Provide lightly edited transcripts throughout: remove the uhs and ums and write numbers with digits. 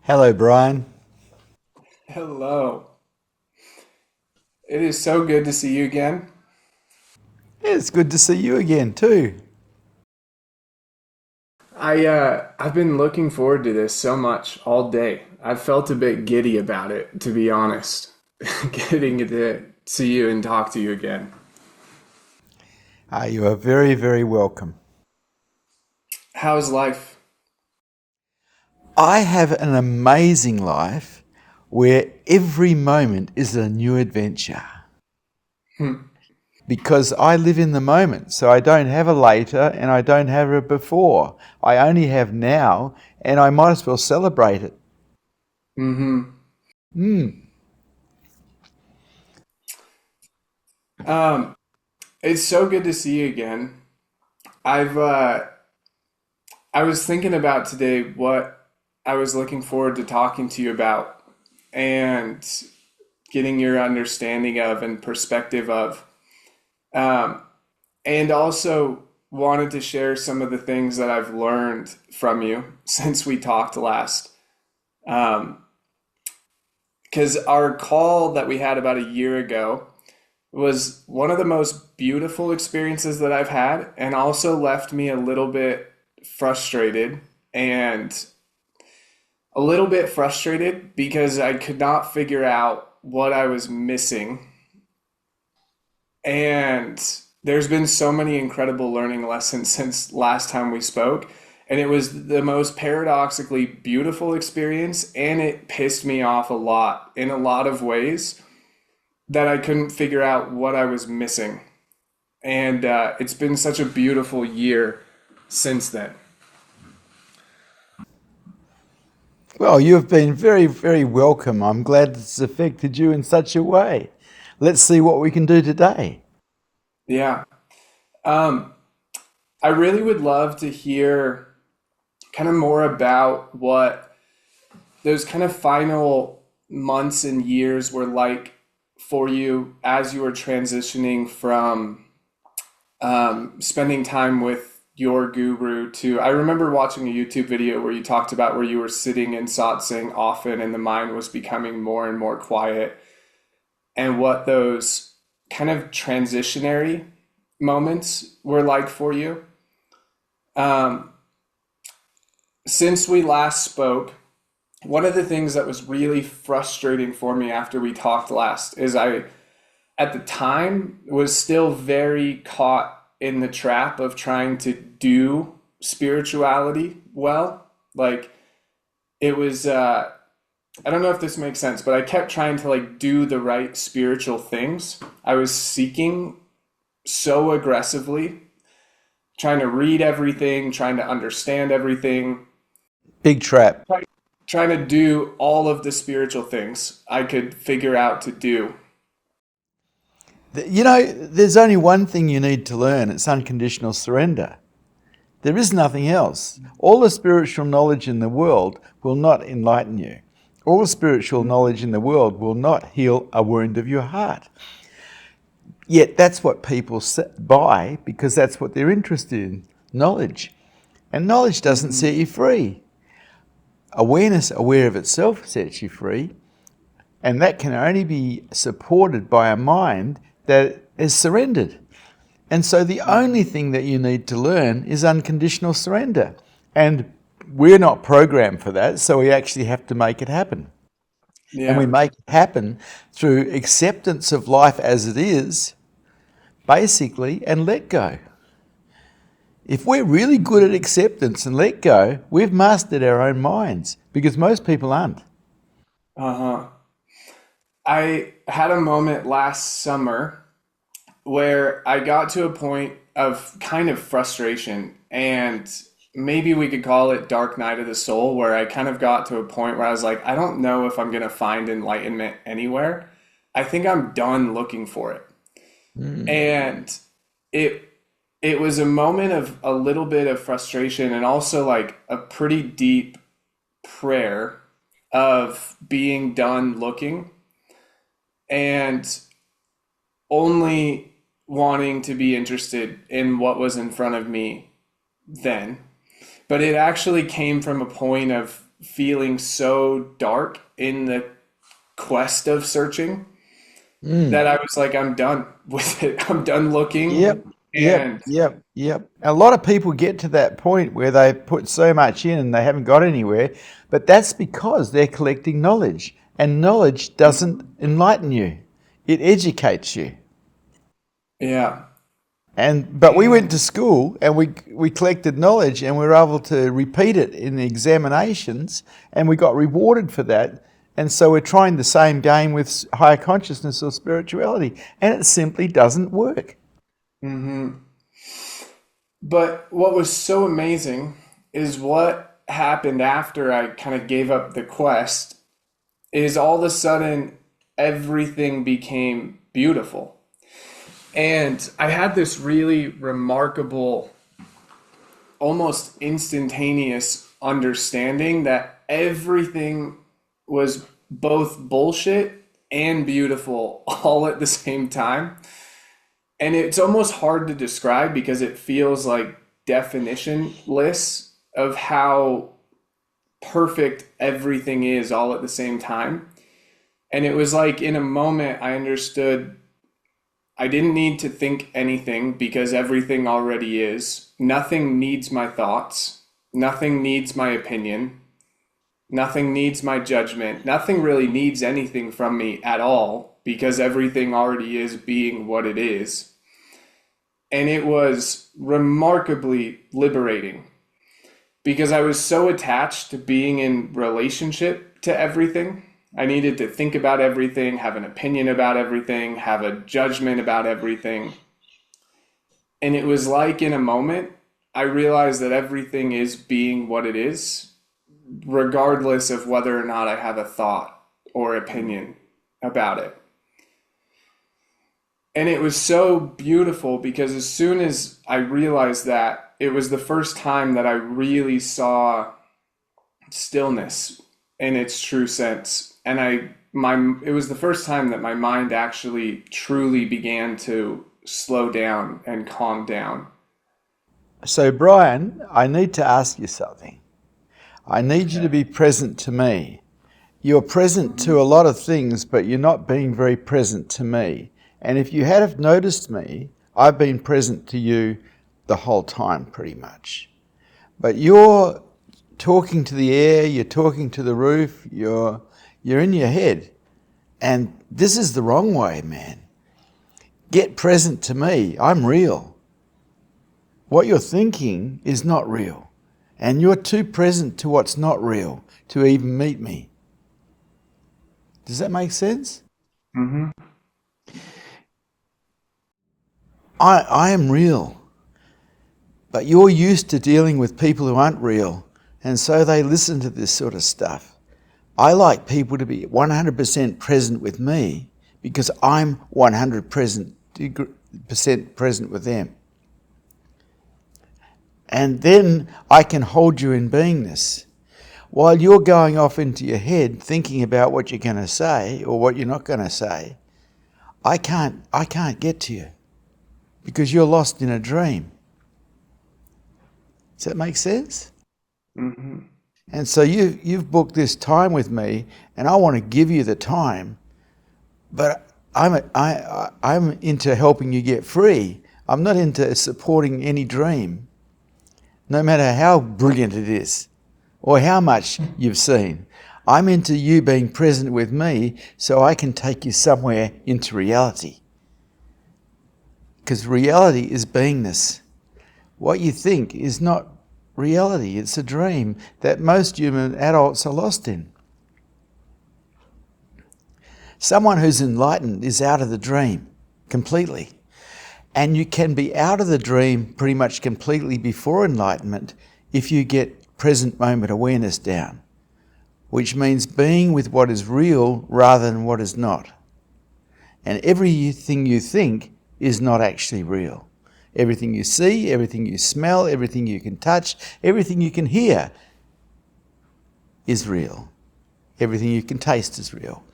Hello, Brian. Hello. It is so good to see you again. It's good to see you again, too. I've been looking forward to this so much all day. I've felt a bit giddy about it, to be honest. Getting to see you and talk to you again. You are very, very welcome. How's life? I have an amazing life where every moment is a new adventure Hmm. because I live in the moment. So I don't have a later and I don't have a before. I only have now and I might as well celebrate it. Mm-hmm. Mm. Um, it's so good to see you again. I've I was thinking about today what I was looking forward to talking to you about and getting your understanding of and perspective of. Um, and also wanted to share some of the things that I've learned from you since we talked last. Um, because our call that we had about a year ago was one of the most beautiful experiences that I've had, and also left me a little bit frustrated and because I could not figure out what I was missing. And there's been so many incredible learning lessons since last time we spoke. And it was the most paradoxically beautiful experience. And it pissed me off a lot in a lot of ways that I couldn't figure out what I was missing. And it's been such a beautiful year since then. Well, you've been very, very welcome. I'm glad it's affected you in such a way. Let's see what we can do today. Yeah. Um, I really would love to hear kind of more about what those kind of final months and years were like for you as you were transitioning from spending time with your guru to I remember watching a YouTube video where you talked about where you were sitting in satsang often and the mind was becoming more and more quiet and what those kind of transitionary moments were like for you. Um, since we last spoke, one of the things that was really frustrating for me after we talked last is I, at the time, was still very caught in the trap of trying to do spirituality well. Like, it was, I don't know if this makes sense, but I kept trying to like do the right spiritual things. I was seeking so aggressively, trying to read everything, trying to understand everything, Big trap. trying to do all of the spiritual things I could figure out to do. You know, there's only one thing you need to learn it's unconditional surrender. There is nothing else. All the spiritual knowledge in the world will not enlighten you. All the spiritual knowledge in the world will not heal a wound of your heart. Yet that's what people buy because that's what they're interested in knowledge. And knowledge doesn't Mm-hmm. set you free. Awareness, aware of itself, sets you free. And that can only be supported by a mind that is surrendered. And so the only thing that you need to learn is unconditional surrender. And we're not programmed for that, so we actually have to make it happen. And we Yeah. make it happen through acceptance of life as it is, basically, and let go. If we're really good at acceptance and let go, we've mastered our own minds because most people aren't. Uh-huh. I had a moment last summer where I got to a point of kind of frustration and maybe we could call it dark night of the soul where I kind of got to a point where I was like, I don't know if I'm going to find enlightenment anywhere. I think I'm done looking for it. Mm. And it it was a moment of a little bit of frustration and also like a pretty deep prayer of being done looking and only wanting to be interested in what was in front of me then. But it actually came from a point of feeling so dark in the quest of searching that I was like, I'm done with it. I'm done looking. Yep, yep, And yep, yep. A lot of people get to that point where they put so much in and they haven't got anywhere, but that's because they're collecting knowledge, and knowledge doesn't enlighten you. It educates you. yeah. But we went to school and we collected knowledge and we were able to repeat it in the examinations and we got rewarded for that. And so we're trying the same game with higher consciousness or spirituality, and it simply doesn't work. But what was so amazing is what happened after I kind of gave up the quest is all of a sudden everything became beautiful. And I had this really remarkable, almost instantaneous understanding that everything was both bullshit and beautiful all at the same time. And it's almost hard to describe because it feels like definitionless of how perfect everything is all at the same time. And it was like in a moment I understood I didn't need to think anything because everything already is. Nothing needs my thoughts. Nothing needs my opinion. Nothing needs my judgment. Nothing really needs anything from me at all because everything already is being what it is. And it was remarkably liberating because I was so attached to being in relationship to everything. I needed to think about everything, have an opinion about everything, have a judgment about everything. And it was like in a moment, I realized that everything is being what it is, regardless of whether or not I have a thought or opinion about it. And it was so beautiful because as soon as I realized that, it was the first time that I really saw stillness in its true sense. And it was the first time that my mind actually truly began to slow down and calm down. So, Brian, I need to ask you something. I need you to be present to me. You're present to a lot of things, but you're not being very present to me. And if you had have noticed me, I've been present to you the whole time pretty much. But you're talking to the air, you're talking to the roof, you're in your head. And this is the wrong way, man. Get present to me. I'm real. What you're thinking is not real. And you're too present to what's not real to even meet me. Does that make sense? Mm-hmm. I am real. But you're used to dealing with people who aren't real. And so they listen to this sort of stuff. I like people to be 100% present with me because I'm 100% present with them. And then I can hold you in beingness. While you're going off into your head thinking about what you're going to say or what you're not going to say, I can't get to you because you're lost in a dream. Does that make sense? Mm-hmm. And so you've booked this time with me, and I want to give you the time, but I'm into helping you get free. I'm not into supporting any dream, no matter how brilliant it is or how much you've seen. I'm into you being present with me so I can take you somewhere into reality. Because reality is beingness. What you think is not reality. It's a dream that most human adults are lost in. Someone who's enlightened is out of the dream completely. And you can be out of the dream pretty much completely before enlightenment if you get present moment awareness down, which means being with what is real rather than what is not. And everything you think is not actually real. Everything you see, everything you smell, everything you can touch, everything you can hear is real. Everything you can taste is real.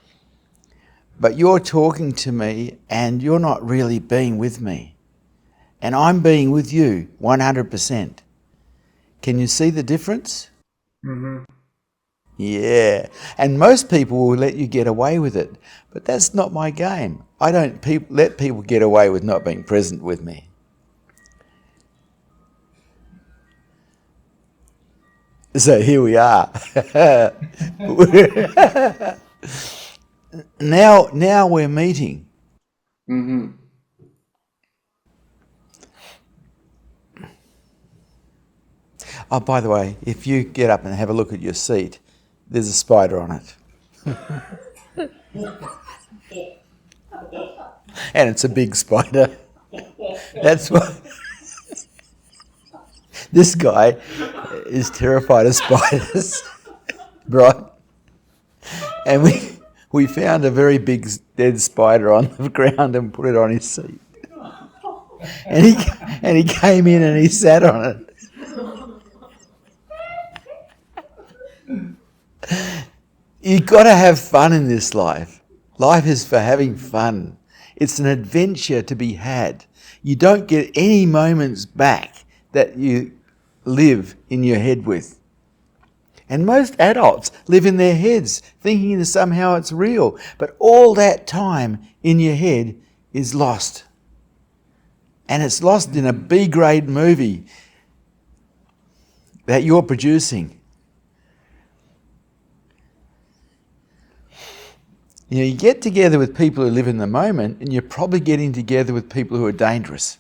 But you're talking to me and you're not really being with me. And I'm being with you 100%. Can you see the difference? Mm-hmm. Yeah. And most people will let you get away with it, but that's not my game. I don't let people get away with not being present with me. So here we are. Now we're meeting. Mm-hmm. Oh, by the way, if you get up and have a look at your seat, there's a spider on it. And it's a big spider. That's what... This guy is terrified of spiders, right? And we found a very big dead spider on the ground and put it on his seat. And he came in and he sat on it. You've got to have fun in this life. Life is for having fun. It's an adventure to be had. You don't get any moments back that you live in your head with. And most adults live in their heads thinking that somehow it's real. But all that time in your head is lost. And it's lost in a B-grade movie that you're producing. You know, you get together with people who live in the moment, and you're probably getting together with people who are dangerous.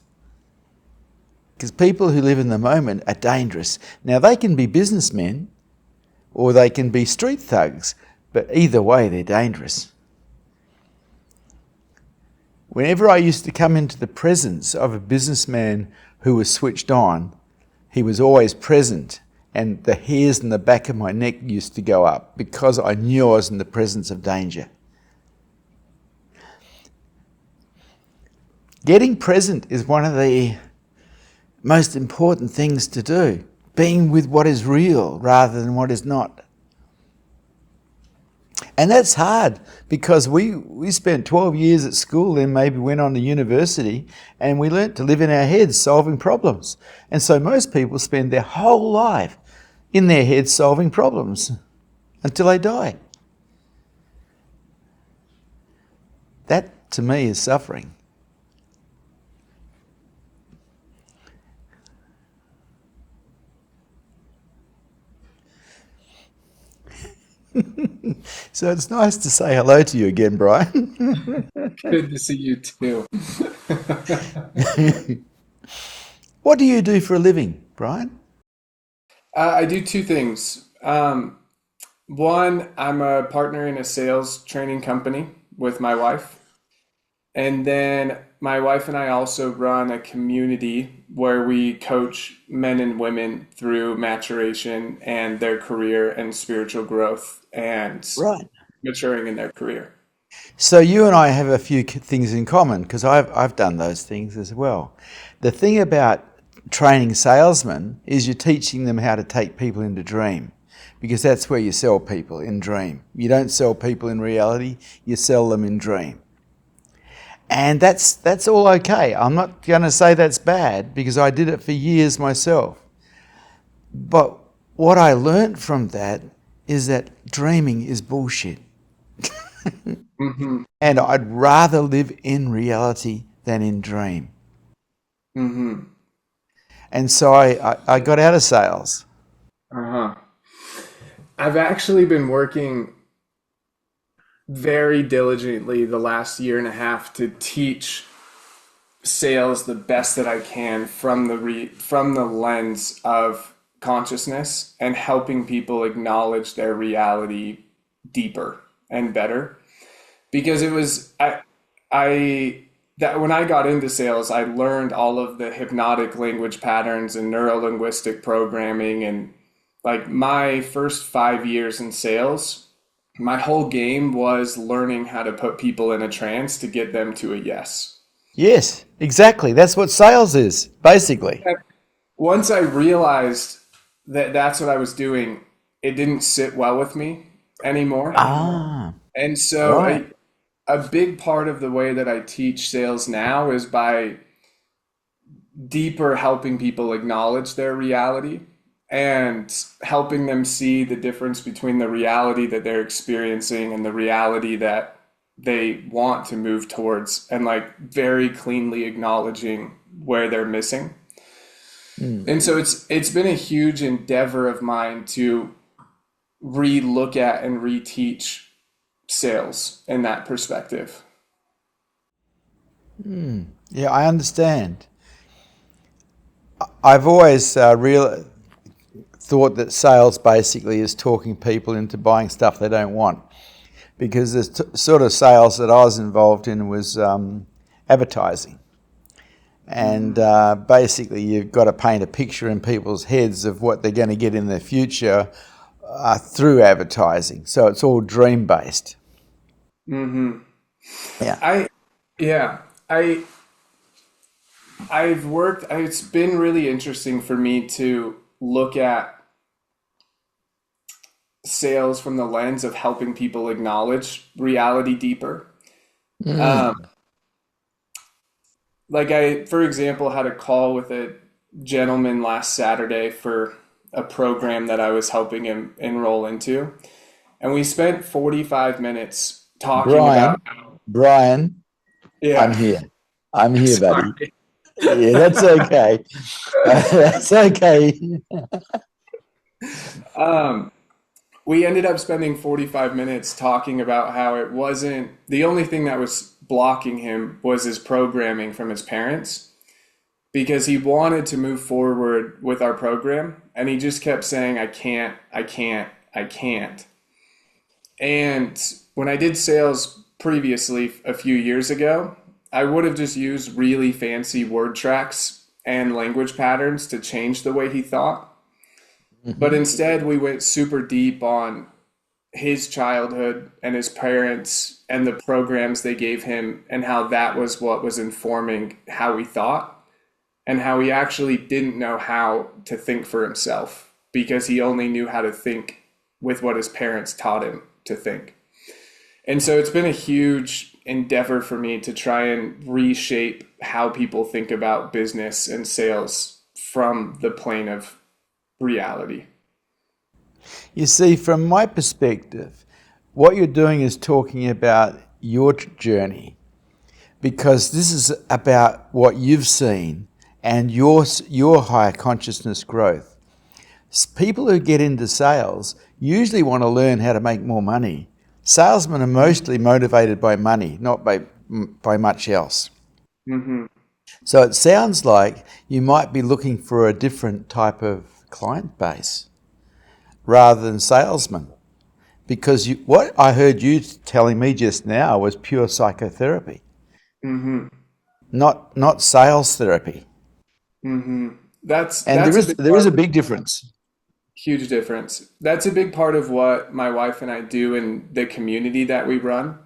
Because people who live in the moment are dangerous. Now, they can be businessmen, or they can be street thugs, but either way, they're dangerous. Whenever I used to come into the presence of a businessman who was switched on, he was always present, and the hairs in the back of my neck used to go up because I knew I was in the presence of danger. Getting present is one of the most important things to do. Being with what is real rather than what is not. And that's hard because we spent 12 years at school, then maybe went on to university, and we learnt to live in our heads solving problems. And so most people spend their whole life in their heads solving problems until they die. That, to me, is suffering. So it's nice to say hello to you again, Bryan. Good to see you too. What do you do for a living, Bryan? I do two things. One, I'm a partner in a sales training company with my wife. And then my wife and I also run a community where we coach men and women through maturation and their career and spiritual growth and Right. maturing in their career. So you and I have a few things in common because I've done those things as well. The thing about training salesmen is you're teaching them how to take people into dream, because that's where you sell people, in dream. You don't sell people in reality, you sell them in dream. And that's all okay. I'm not going to say that's bad because I did it for years myself. But what I learned from that is that dreaming is bullshit. Mm-hmm. And I'd rather live in reality than in dream. Mm-hmm. And so I got out of sales. Uh-huh. I've actually been working very diligently the last year and a half to teach sales the best that I can from the lens of consciousness and helping people acknowledge their reality deeper and better. Because it was I that when I got into sales, I learned all of the hypnotic language patterns and neuro-linguistic programming, and like my first 5 years in sales, my whole game was learning how to put people in a trance to get them to a yes. Yes, exactly. That's what sales is, basically. Once I realized that that's what I was doing, it didn't sit well with me anymore. Ah, And so right. a big part of the way that I teach sales now is by deeper helping people acknowledge their reality and helping them see the difference between the reality that they're experiencing and the reality that they want to move towards, and like very cleanly acknowledging where they're missing. And so it's been a huge endeavor of mine to re-look at and reteach sales in that perspective. Yeah, I understand. I've always thought that sales basically is talking people into buying stuff they don't want, because the sort of sales that I was involved in was advertising. And basically you've got to paint a picture in people's heads of what they're going to get in the future through advertising. So it's all dream-based. Mm-hmm. Yeah. It's been really interesting for me to look at sales from the lens of helping people acknowledge reality deeper. Like for example, had a call with a gentleman last Saturday for a program that I was helping him enroll into. And we spent 45 minutes talking about, Brian, I'm yeah, here. I'm here, buddy. sorry. Yeah, that's okay. That's okay. We ended up spending 45 minutes talking about how it wasn't the only thing that was blocking him was his programming from his parents, because he wanted to move forward with our program and he just kept saying, I can't, I can't, I can't. And when I did sales previously a few years ago, I would have just used really fancy word tracks and language patterns to change the way he thought. But instead, we went super deep on his childhood and his parents and the programs they gave him, and how that was what was informing how he thought, and how he actually didn't know how to think for himself because he only knew how to think with what his parents taught him to think. And so it's been a huge endeavor for me to try and reshape how people think about business and sales from the plane of reality. You see, from my perspective, what you're doing is talking about your journey, because this is about what you've seen and your higher consciousness growth. People who get into sales usually want to learn how to make more money. Salesmen are mostly motivated by money, not by much else. Mm-hmm. So it sounds like you might be looking for a different type of client base rather than salesmen. Because what I heard you telling me just now was pure psychotherapy, Mm-hmm. not sales therapy. Mm-hmm. That's And a big there is a big difference. huge difference. That's a big part of what my wife and I do in the community that we run.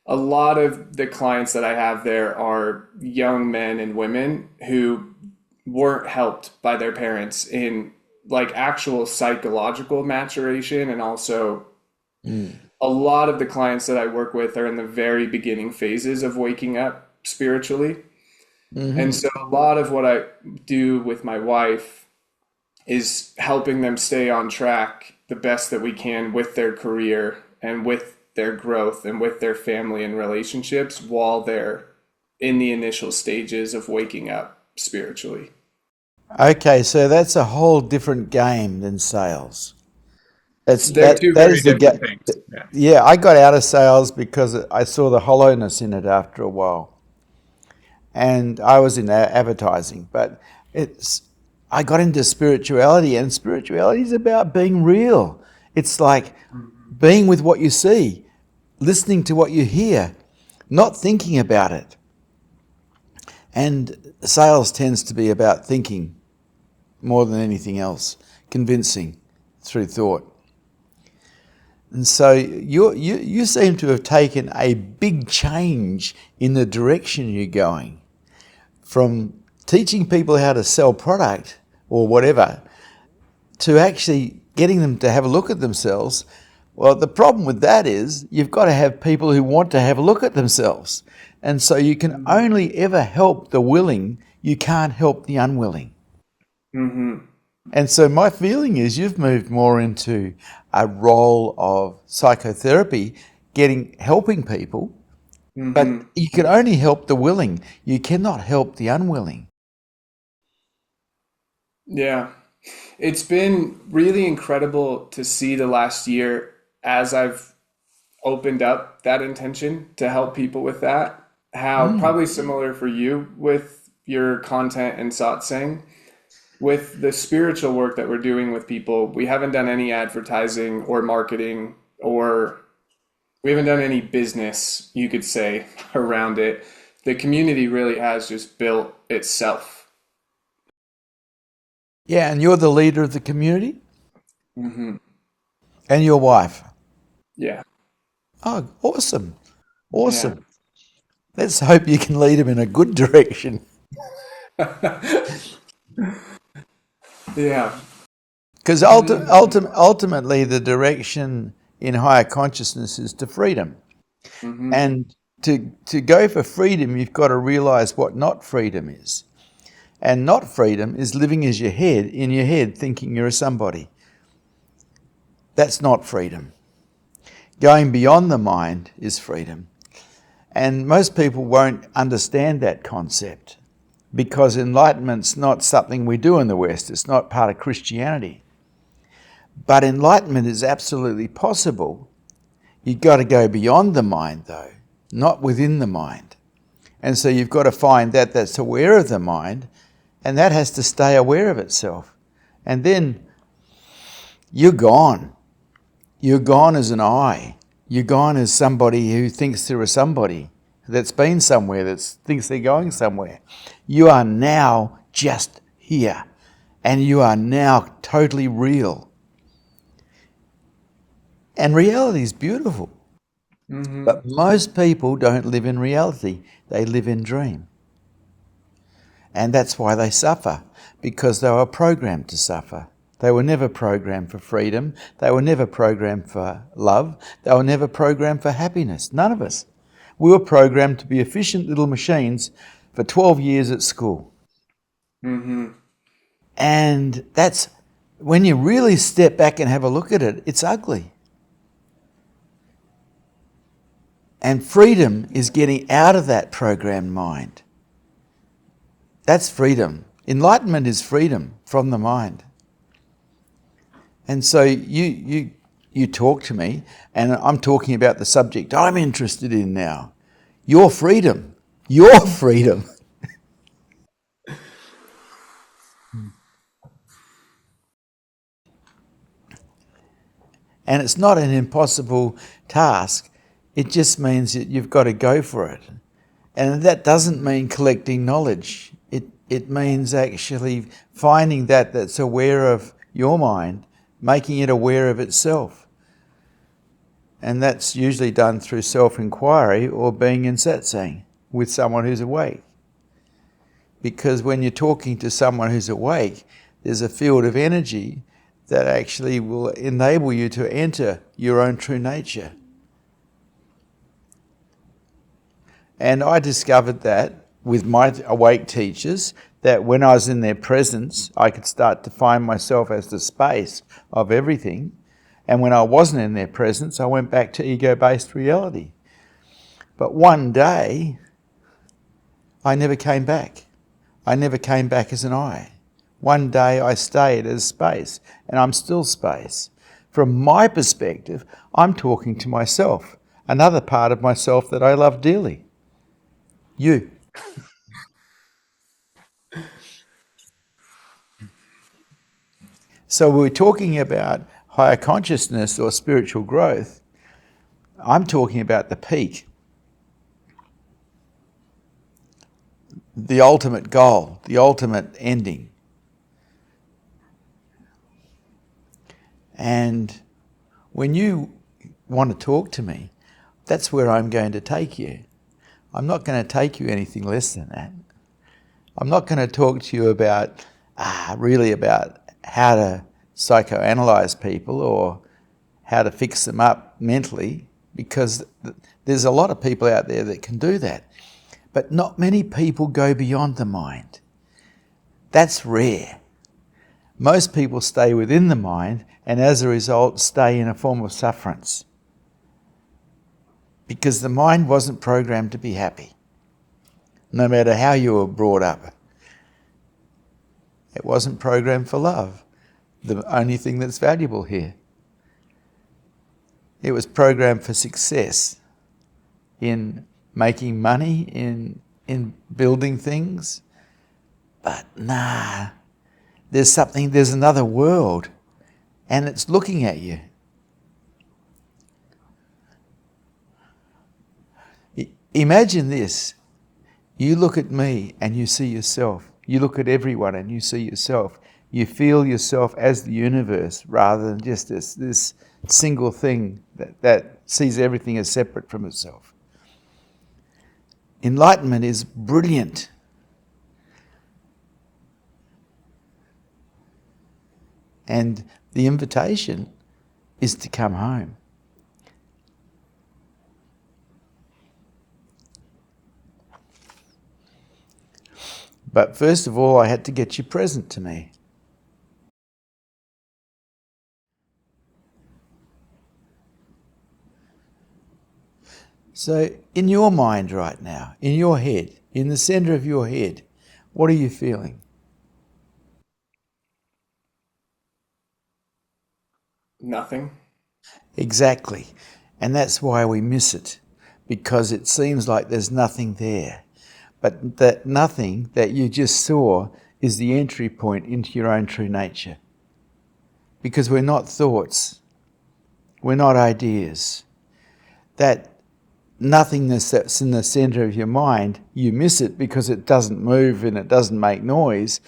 A lot of the clients that I have there are young men and women who weren't helped by their parents in like actual psychological maturation, and also a lot of the clients that I work with are in the very beginning phases of waking up spiritually. And so a lot of what I do with my wife is helping them stay on track the best that we can with their career and with their growth and with their family and relationships while they're in the initial stages of waking up spiritually. Okay, so that's a whole different game than sales. They're two That very is the different things. Yeah. Yeah, I got out of sales because I saw the hollowness in it after a while. And I was in advertising, but I got into spirituality, and spirituality is about being real. It's like being with what you see, listening to what you hear, not thinking about it. And sales tends to be about thinking more than anything else, convincing through thought. And so you seem to have taken a big change in the direction you're going, from teaching people how to sell product or whatever to actually getting them to have a look at themselves. Well, the problem with that is you've got to have people who want to have a look at themselves. And so you can only ever help the willing, you can't help the unwilling. Mm-hmm. And so my feeling is you've moved more into a role of psychotherapy, helping people, but Hmm. you can only help the willing. You cannot help the unwilling. Yeah. It's been really incredible to see the last year as I've opened up that intention to help people with that. How Mm. probably similar for you with your content and satsang. With the spiritual work that we're doing with people, we haven't done any advertising or marketing, or we haven't done any business, you could say, around it. The community really has just built itself. Yeah, and you're the leader of the community Hmm. and your wife. Yeah. Oh, awesome. Yeah. Awesome. Let's hope you can lead them in a good direction. Yeah. Because ultimately, the direction in higher consciousness is to freedom. Hmm. And to go for freedom, you've got to realize what not freedom is. And not freedom is living as in your head, thinking you're a somebody. That's not freedom. Going beyond the mind is freedom. And most people won't understand that concept because enlightenment's not something we do in the West. It's not part of Christianity. But enlightenment is absolutely possible. You've got to go beyond the mind, though, not within the mind. And so you've got to find that's aware of the mind, and that has to stay aware of itself. And then you're gone. You're gone as an I. You're gone as somebody who thinks they're a somebody that's been somewhere, that thinks they're going somewhere. You are now just here, and you are now totally real. And reality is beautiful. Hmm. But most people don't live in reality, they live in dream. And that's why they suffer, because they were programmed to suffer. They were never programmed for freedom. They were never programmed for love. They were never programmed for happiness. None of us. We were programmed to be efficient little machines for 12 years at school. Hmm. And that's, when you really step back and have a look at it, it's ugly. And freedom is getting out of that programmed mind. That's freedom. Enlightenment is freedom from the mind. And so you talk to me, and I'm talking about the subject I'm interested in now. Your freedom. Your freedom. And it's not an impossible task. It just means that you've got to go for it. And that doesn't mean collecting knowledge. It means actually finding that's aware of your mind, making it aware of itself. And that's usually done through self-inquiry or being in satsang with someone who's awake. Because when you're talking to someone who's awake, there's a field of energy that actually will enable you to enter your own true nature. And I discovered that with my awake teachers, that when I was in their presence, I could start to find myself as the space of everything. And when I wasn't in their presence, I went back to ego-based reality. But one day, I never came back. I never came back as an I. One day I stayed as space, and I'm still space. From my perspective, I'm talking to myself, another part of myself that I love dearly. You. So we're talking about higher consciousness or spiritual growth. I'm talking about the peak, the ultimate goal, the ultimate ending. And when you want to talk to me, that's where I'm going to take you. I'm not going to take you anything less than that. I'm not going to talk to you about really about how to psychoanalyze people or how to fix them up mentally, because there's a lot of people out there that can do that. But not many people go beyond the mind. That's rare. Most people stay within the mind and as a result stay in a form of sufferance. Because the mind wasn't programmed to be happy, no matter how you were brought up. It wasn't programmed for love, the only thing that's valuable here. It was programmed for success in making money, in building things. But nah, there's another world, and it's looking at you. Imagine this. You look at me and you see yourself. You look at everyone and you see yourself. You feel yourself as the universe rather than just this single thing that sees everything as separate from itself. Enlightenment is brilliant. And the invitation is to come home. But first of all, I had to get you present to me. So in your mind right now, in your head, in the center of your head, what are you feeling? Nothing. Exactly. And that's why we miss it, because it seems like there's nothing there. But that nothing that you just saw is the entry point into your own true nature. Because we're not thoughts. We're not ideas. That nothingness that's in the center of your mind, you miss it because it doesn't move and it doesn't make noise,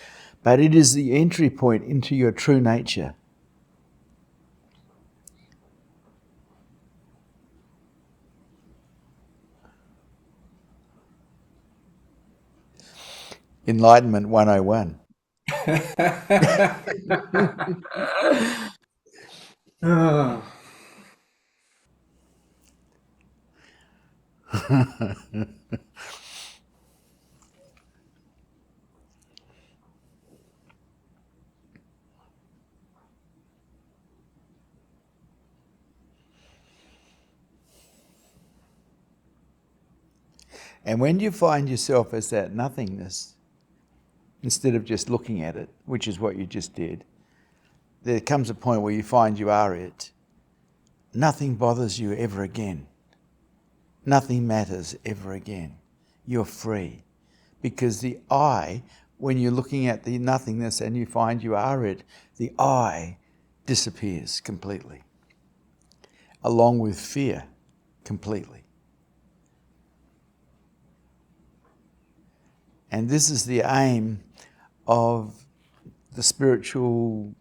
but it is the entry point into your true nature. Enlightenment 101. Oh. And when you find yourself as that nothingness, instead of just looking at it, which is what you just did, there comes a point where you find you are it. Nothing bothers you ever again. Nothing matters ever again. You're free. Because the I, when you're looking at the nothingness and you find you are it, the I disappears completely, along with fear completely. And this is the aim of the spiritual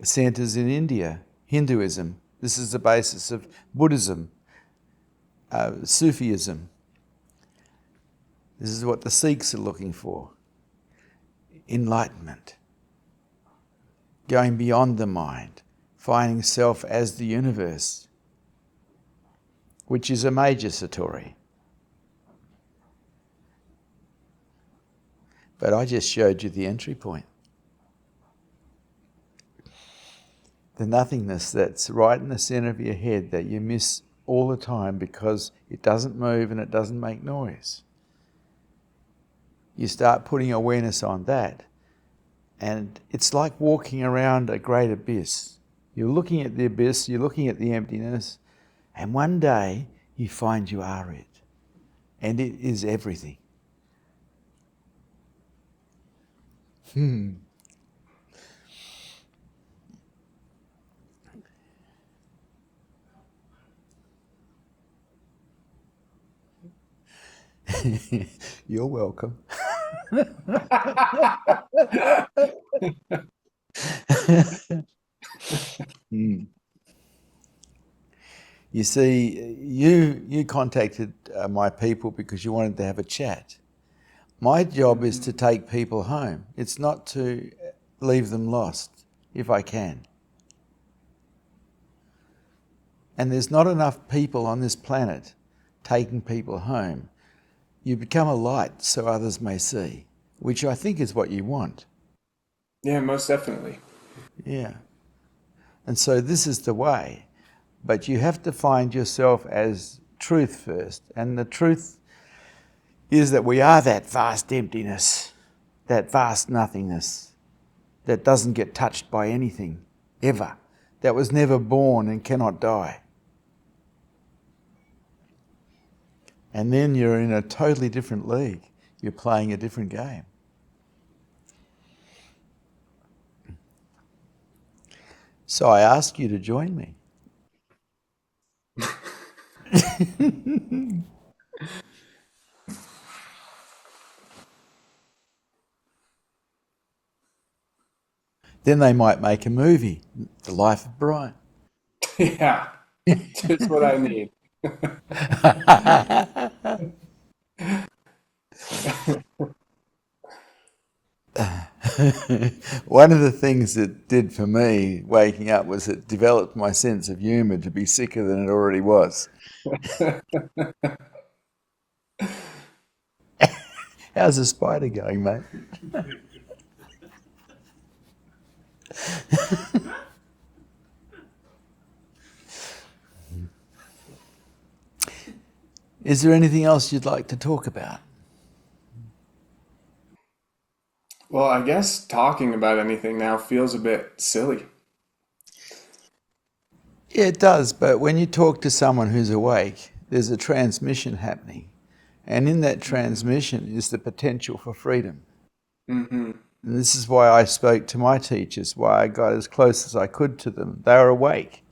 centers in India, Hinduism. This is the basis of Buddhism, Sufism. This is what the Sikhs are looking for. Enlightenment. Going beyond the mind, finding self as the universe, which is a major satori. But I just showed you the entry point. The nothingness that's right in the center of your head that you miss all the time because it doesn't move and it doesn't make noise. You start putting awareness on that, and it's like walking around a great abyss. You're looking at the abyss, you're looking at the emptiness, and one day you find you are it. And it is everything. You're welcome. You see, you contacted my people because you wanted to have a chat. My job is to take people home. It's not to leave them lost, if I can. And there's not enough people on this planet taking people home. You become a light so others may see, which I think is what you want. Yeah, most definitely. Yeah. And so this is the way. But you have to find yourself as truth first. And the truth is that we are that vast emptiness, that vast nothingness that doesn't get touched by anything, ever. That was never born and cannot die. And then you're in a totally different league. You're playing a different game. So I ask you to join me. Then they might make a movie, The Life of Bryan. Yeah, just what I need. One of the things it did for me waking up was it developed my sense of humour to be sicker than it already was. How's the spider going, mate? Is there anything else you'd like to talk about? Well, I guess talking about anything now feels a bit silly. Yeah, it does, but when you talk to someone who's awake, there's a transmission happening. And in that transmission is the potential for freedom. Hmm. And this is why I spoke to my teachers, why I got as close as I could to them. They were awake.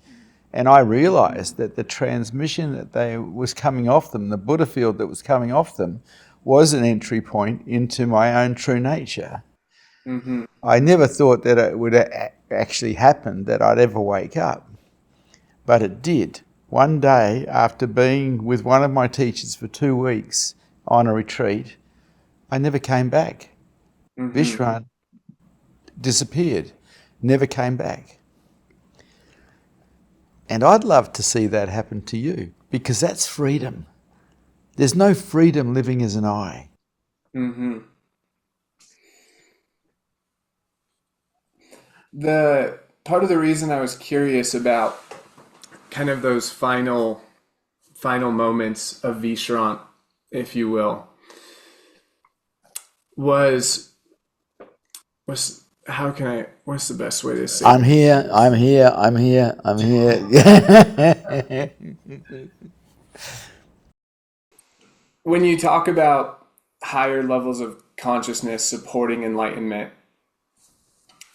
And I realized that the transmission was coming off them, the Buddha field that was coming off them, was an entry point into my own true nature. Hmm. I never thought that it would actually happen, that I'd ever wake up. But it did. One day, after being with one of my teachers for 2 weeks on a retreat, I never came back. Hmm. Vishrant disappeared, never came back. And I'd love to see that happen to you, because that's freedom. There's no freedom living as an I. Hmm. The part of the reason I was curious about kind of those final moments of Vishrant, if you will, was how can I what's the best way to say I'm this? here, I'm here, I'm here, I'm here. When you talk about higher levels of consciousness supporting enlightenment,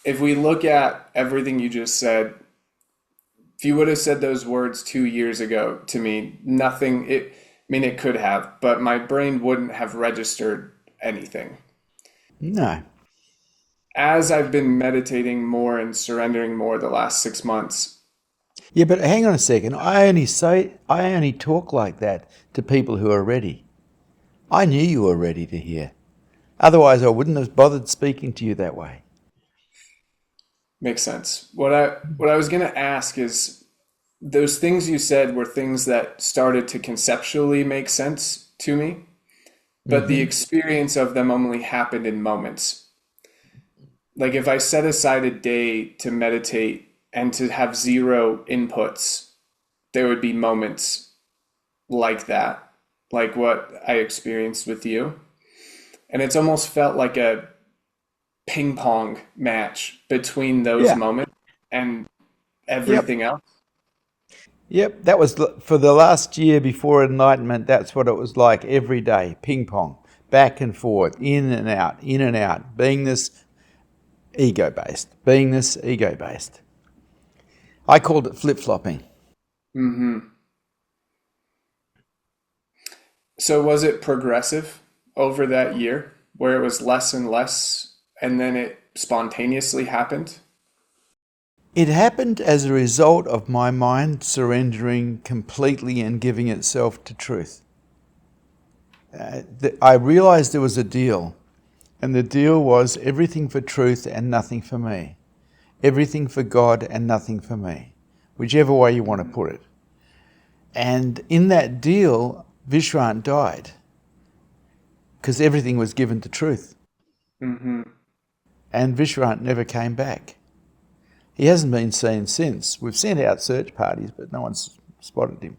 if we look at everything you just said, if you would have said those words 2 years ago to me, nothing, I mean, it could have, but my brain wouldn't have registered anything. No. As I've been meditating more and surrendering more the last 6 months, Yeah, but hang on a second. I only talk like that to people who are ready. I knew you were ready to hear. Otherwise, I wouldn't have bothered speaking to you that way. makes sense. What I was going to ask is those things you said were things that started to conceptually make sense to me, but the Mm-hmm. experience of them only happened in moments. Like if I set aside a day to meditate and to have zero inputs, there would be moments like that, like what I experienced with you. And it's almost felt like a ping pong match between those Yeah. moments and Yep. everything else. Yep. That was for the last year before Enlightenment. That's what it was like every day. Ping pong, back and forth, in and out, in and out. Beingness, ego based. Beingness, ego based. I called it flip flopping. Hmm. So was it progressive over that year where it was less and less and then it spontaneously happened? It happened as a result of my mind surrendering completely and giving itself to truth. I realized there was a deal, and the deal was everything for truth and nothing for me. Everything for God and nothing for me, whichever way you want to put it. And in that deal, Vishrant died because everything was given to truth. Hmm. And Vishrant never came back. He hasn't been seen since. We've sent out search parties, but no one's spotted him.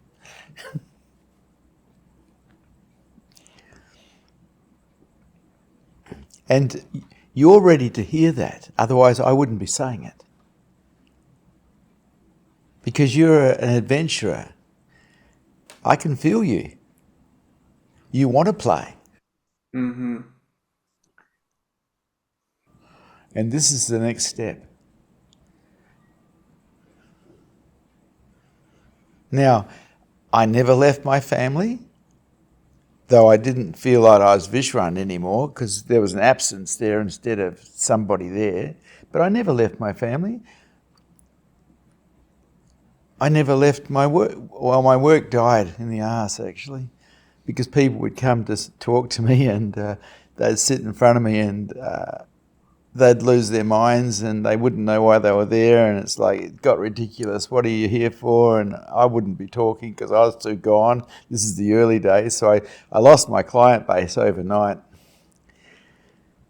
And you're ready to hear that, otherwise I wouldn't be saying it. Because you're an adventurer. I can feel you. You want to play. Mm-hmm. And this is the next step. Now, I never left my family, though I didn't feel like I was Vishrant anymore because there was an absence there instead of somebody there. But I never left my family. I never left my work. Well, my work died in the arse, actually, because people would come to talk to me and they'd sit in front of me and they'd lose their minds and they wouldn't know why they were there, and it's like, it got ridiculous. What are you here for? And I wouldn't be talking because I was too gone. This is the early days, so I lost my client base overnight.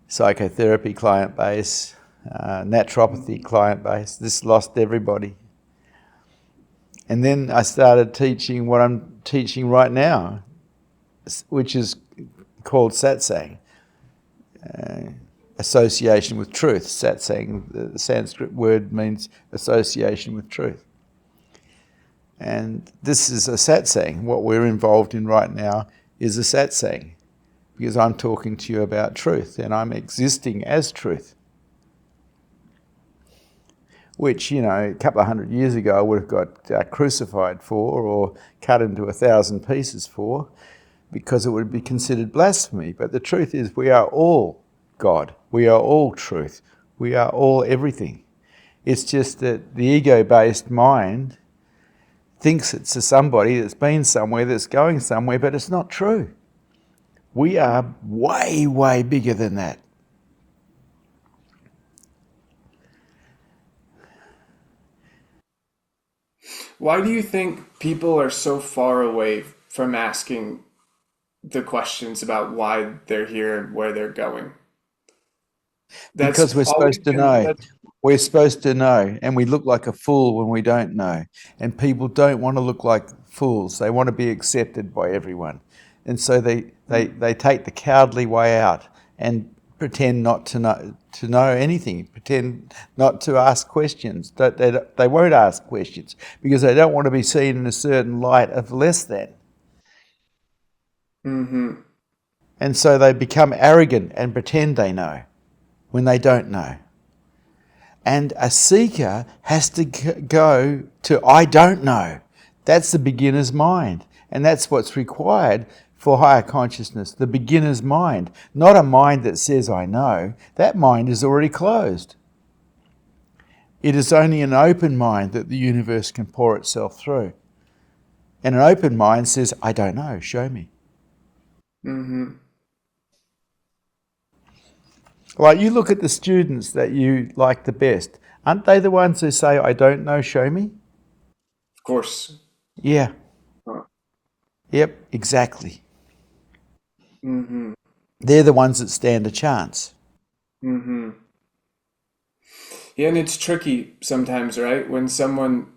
Psychotherapy client base, naturopathy client base. This lost everybody. And then I started teaching what I'm teaching right now, which is called Satsang. Association with truth. Satsang, the Sanskrit word, means association with truth. And this is a satsang. What we're involved in right now is a satsang, because I'm talking to you about truth and I'm existing as truth. Which, a couple of 100 years ago I would have got crucified for or cut into 1,000 pieces for, because it would be considered blasphemy. But the truth is, we are all God. We are all truth. We are all everything. It's just that the ego-based mind thinks it's a somebody that's been somewhere, that's going somewhere, but it's not true. We are way, way bigger than that. Why do you think people are so far away from asking the questions about why they're here and where they're going? Because we're supposed to know. We're supposed to know, and we look like a fool when we don't know. And people don't want to look like fools. They want to be accepted by everyone. And so they take the cowardly way out and pretend not to know anything, pretend not to ask questions. They won't ask questions because they don't want to be seen in a certain light of less than. Mm-hmm. And so they become arrogant and pretend they know when they don't know. And a seeker has to go to I don't know. That's the beginner's mind. And that's what's required for higher consciousness, the beginner's mind. Not a mind that says I know. That mind is already closed. It is only an open mind that the universe can pour itself through. And an open mind says, I don't know, show me. Mm-hmm. Like, you look at the students that you like the best. Aren't they the ones who say, I don't know, show me? Of course. Yeah. Huh. Yep, exactly. Mm-hmm. They're the ones that stand a chance. Mm-hmm. Yeah, and it's tricky sometimes, right? When someone,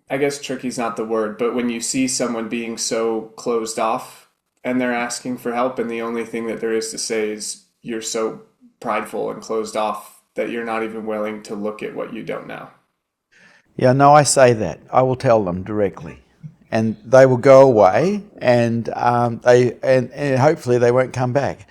I guess tricky's not the word, but when you see someone being so closed off and they're asking for help, and the only thing that there is to say is you're so prideful and closed off that you're not even willing to look at what you don't know. Yeah, no, I say that. I will tell them directly. And they will go away, and and hopefully they won't come back.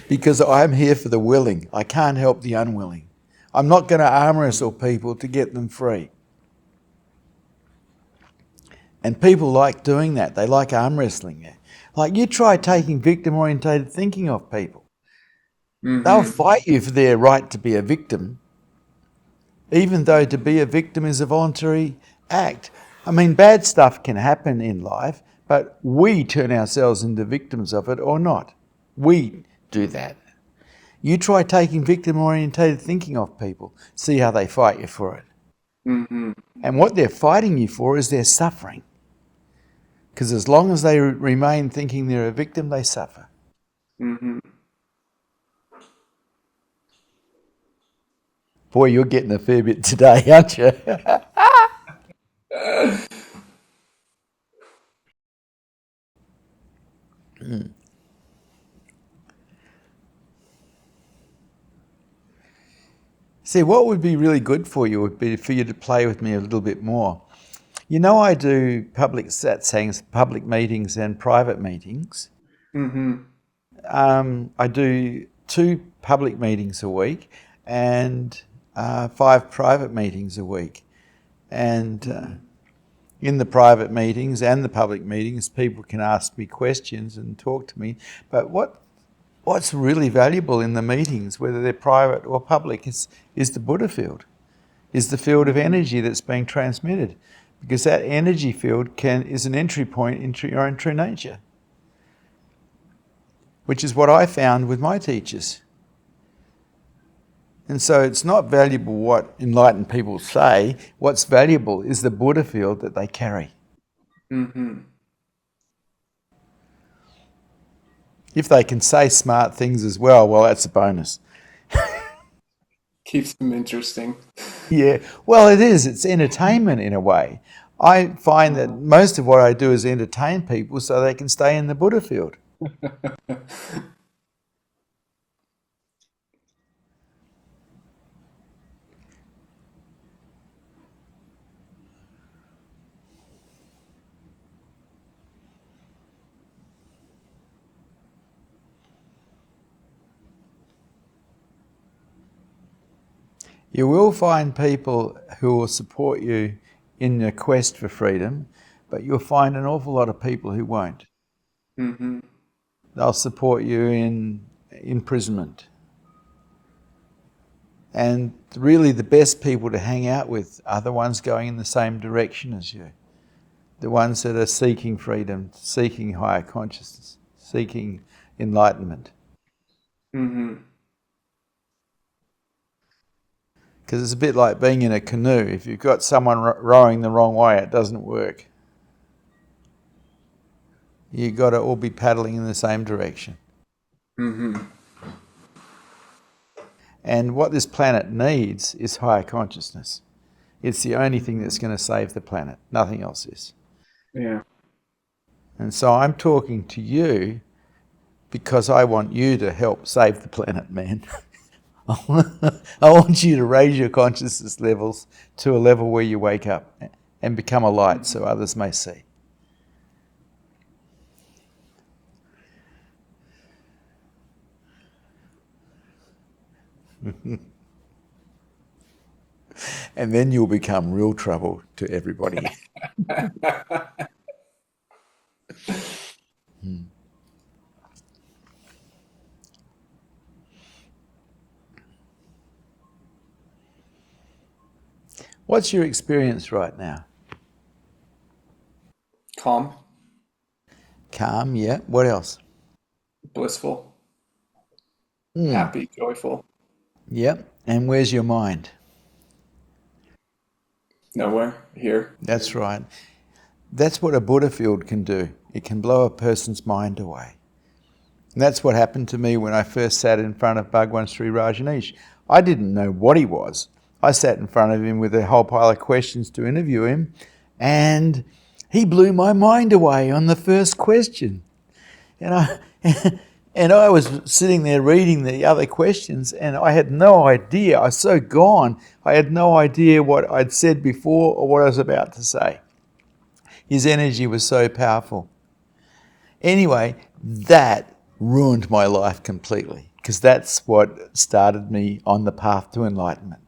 Because I'm here for the willing. I can't help the unwilling. I'm not going to arm wrestle people to get them free. And people like doing that. They like arm wrestling. Like, you try taking victim-orientated thinking off people. Mm-hmm. They'll fight you for their right to be a victim, even though to be a victim is a voluntary act. I mean, bad stuff can happen in life, but we turn ourselves into victims of it or not. We do that. You try taking victim-orientated thinking off people, see how they fight you for it. Mm-hmm. And what they're fighting you for is their suffering. Because as long as they remain thinking they're a victim, they suffer. Mm-hmm. Boy, you're getting a fair bit today, aren't you? See, what would be really good for you would be for you to play with me a little bit more. You know, I do public satsangs, public meetings and private meetings. Mm-hmm. I do 2 public meetings a week and 5 private meetings a week. And in the private meetings and the public meetings, people can ask me questions and talk to me. But what's really valuable in the meetings, whether they're private or public, is the Buddha field, is the field of energy that's being transmitted. Because that energy field is an entry point into your own true nature, which is what I found with my teachers. And so it's not valuable what enlightened people say. What's valuable is the Buddha field that they carry. Mm-hmm. If they can say smart things as well, that's a bonus. Keeps them interesting. Yeah, well, it is. It's entertainment in a way. I find that most of what I do is entertain people so they can stay in the Buddha field. You will find people who will support you in your quest for freedom, but you'll find an awful lot of people who won't. Mm-hmm. They'll support you in imprisonment. And really the best people to hang out with are the ones going in the same direction as you. The ones that are seeking freedom, seeking higher consciousness, seeking enlightenment. Mm-hmm. Because it's a bit like being in a canoe. If you've got someone rowing the wrong way, it doesn't work. You've got to all be paddling in the same direction. Mm-hmm. And what this planet needs is higher consciousness. It's the only thing that's going to save the planet. Nothing else is. Yeah. And so I'm talking to you because I want you to help save the planet, man. I want you to raise your consciousness levels to a level where you wake up and become a light so others may see. And then you'll become real trouble to everybody. What's your experience right now? Calm. Calm, yeah. What else? Blissful. Happy. Joyful. Yep. And where's your mind? Nowhere. Here. That's right. That's what a Buddha field can do. It can blow a person's mind away. And that's what happened to me when I first sat in front of Bhagwan Sri Rajneesh. I didn't know what he was. I sat in front of him with a whole pile of questions to interview him, and he blew my mind away on the first question. And I was sitting there reading the other questions, and I had no idea. I was so gone. I had no idea what I'd said before or what I was about to say. His energy was so powerful. Anyway, that ruined my life completely, because that's what started me on the path to enlightenment.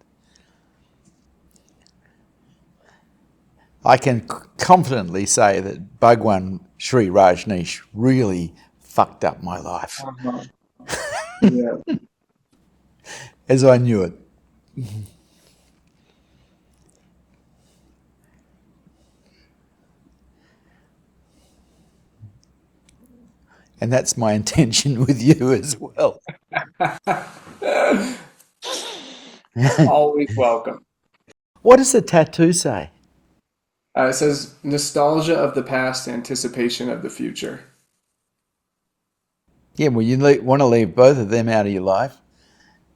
I can confidently say that Bhagwan Sri Rajneesh really fucked up my life. Uh-huh. Yeah. As I knew it. And that's my intention with you as well. Always welcome. What does the tattoo say? It says nostalgia of the past, anticipation of the future. Yeah, well, you want to leave both of them out of your life.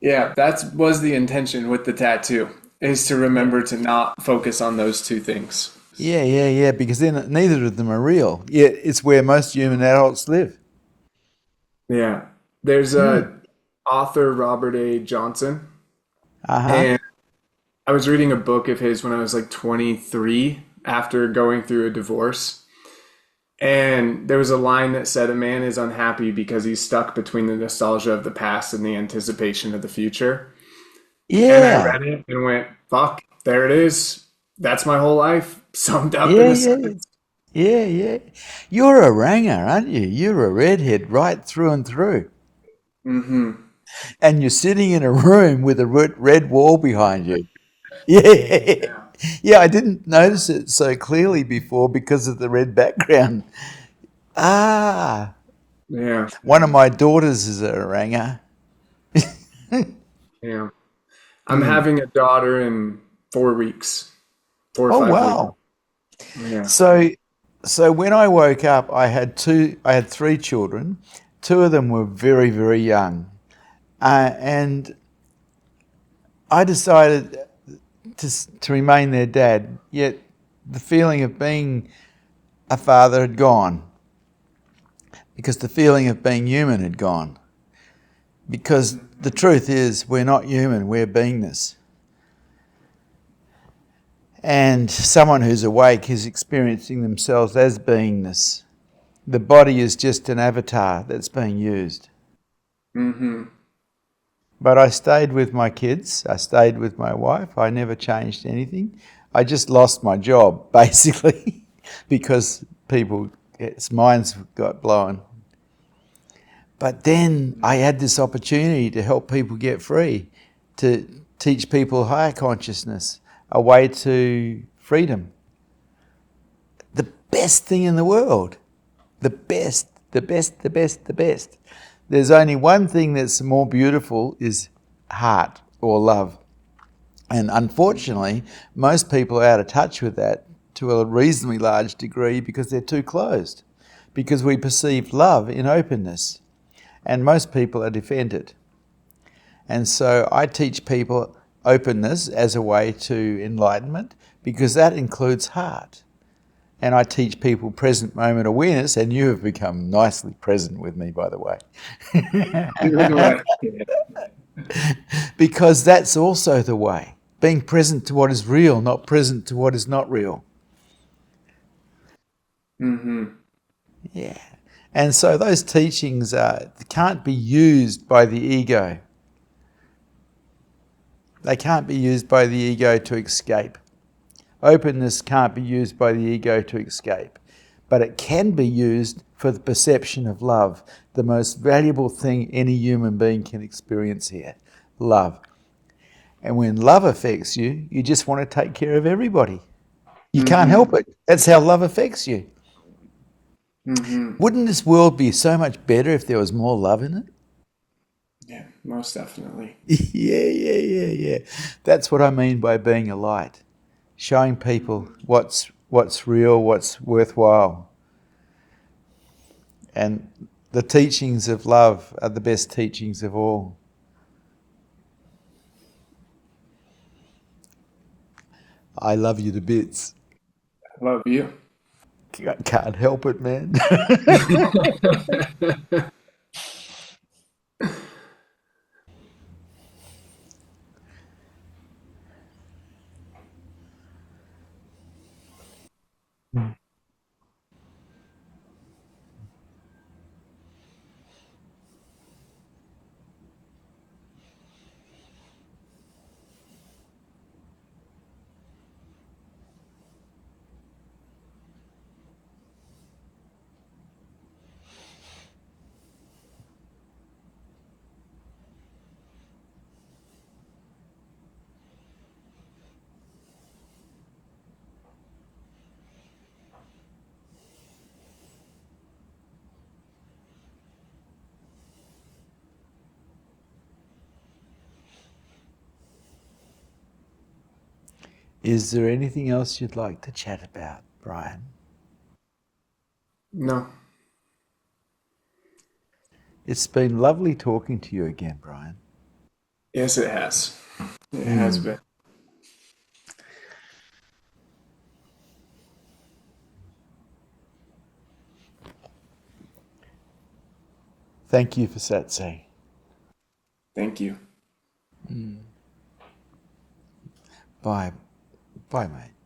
Yeah, that was the intention with the tattoo, is to remember to not focus on those two things. Yeah, yeah, yeah, because then neither of them are real. Yet it's where most human adults live. Yeah. There's Hmm. a author, Robert A. Johnson, Uh-huh. and I was reading a book of his when I was like 23 after going through a divorce. And there was a line that said, "A man is unhappy because he's stuck between the nostalgia of the past and the anticipation of the future." And I Yeah. read it and went, fuck, there it is. That's my whole life summed up in Yeah, a yeah. sentence. Yeah, yeah. You're a ranger, aren't you? You're a redhead right through and through. Mm-hmm. And you're sitting in a room with a red wall behind you. Yeah. Yeah. Yeah, I didn't notice it so clearly before because of the red background. Ah, Yeah. one of my daughters is a ranger. Yeah. I'm Hmm. having a daughter in 4 weeks, four or Oh, 5 weeks. wow. Yeah. So, so when I woke up, I had three children. Two of them were very, very young. And I decided to remain their dad, yet the feeling of being a father had gone because the feeling of being human had gone. Because the truth is, we're not human, we're beingness. And someone who's awake is experiencing themselves as beingness. The body is just an avatar that's being used. Mm-hmm. But I stayed with my kids, I stayed with my wife, I never changed anything. I just lost my job, basically, because people's minds got blown. But then I had this opportunity to help people get free, to teach people higher consciousness, a way to freedom. The best thing in the world. The best, the best, the best, the best. There's only one thing that's more beautiful is heart or love. And unfortunately, most people are out of touch with that to a reasonably large degree because they're too closed. Because we perceive love in openness, and most people are defended. And so I teach people openness as a way to enlightenment because that includes heart. And I teach people present moment awareness, and you have become nicely present with me, by the way. Doing what I can. Because that's also the way. Being present to what is real, not present to what is not real. Mm-hmm. Yeah. And so those teachings can't be used by the ego. They can't be used by the ego to escape. Openness can't be used by the ego to escape. But it can be used for the perception of love, the most valuable thing any human being can experience here, love. And when love affects you, you just want to take care of everybody. You can't Mm-hmm. help it. That's how love affects you. Mm-hmm. Wouldn't this world be so much better if there was more love in it? Yeah, most definitely. Yeah, yeah, yeah, yeah. That's what I mean by being a light, showing people what's real, what's worthwhile. And the teachings of love are the best teachings of all. I love you to bits. I love you. Can't help it, man. Is there anything else you'd like to chat about, Brian? No. It's been lovely talking to you again, Brian. Yes, it has. It has been. Thank you for Satsang. Thank you. Bye. Bye, mate.